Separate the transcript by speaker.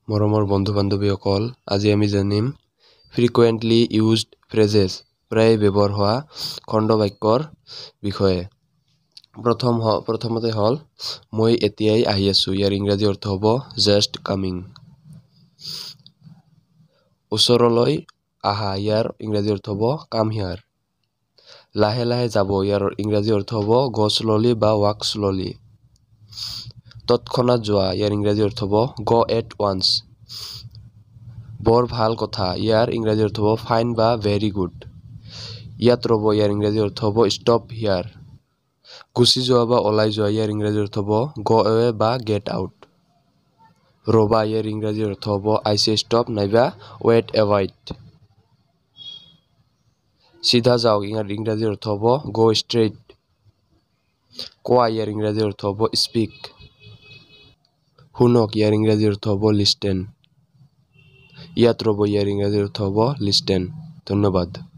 Speaker 1: মৰমৰ বন্ধু-বান্ধৱীসকল, আজি আমি জানিম frequently used phrases প্ৰায় ব্যৱহাৰ হোৱা খণ্ড বাক্যৰ বিষয়ে। প্ৰথমতে হ'ল মই এতিয়াই আহি আছো। ইয়াৰ ইংৰাজী অৰ্থ হ'ব just coming। ওচৰলৈ আহা, ইয়াৰ ইংৰাজী অৰ্থ হ'ব come here। লাহে লাহে যাব, ইয়াৰ ইংৰাজী অৰ্থ হ'ব go slowly বা walk slowly। তৎক্ষণাত যোৱা, ইয়াৰ ইংৰাজী অৰ্থ হ'ব go at once। বৰ ভাল কথা, ইয়াৰ ইংৰাজী অৰ্থ হ'ব ফাইন বা ভেৰি গুড। ইয়াত ৰ'ব, ইয়াৰ ইংৰাজী অৰ্থ হ'ব stop here। গুচি যোৱা বা ওলাই যোৱা, ইয়াৰ ইংৰাজী অৰ্থ হ'ব go away বা get out। ৰ'বা, ইয়াৰ ইংৰাজী অৰ্থ হ'ব I say stop নাইবা wait a while। চিধা যাওক, ইয়াৰ ইংৰাজী অৰ্থ হ'ব go straight। কোৱা, ইয়াৰ ইংৰাজী অৰ্থ হ'ব speak। শুনক, ইয়াৰ ইংৰাজী অৰ্থ হ'ব listen। ইয়াত ৰ'ব, ইয়াৰ ইংৰাজী অৰ্থ হ'ব listen। ধন্যবাদ।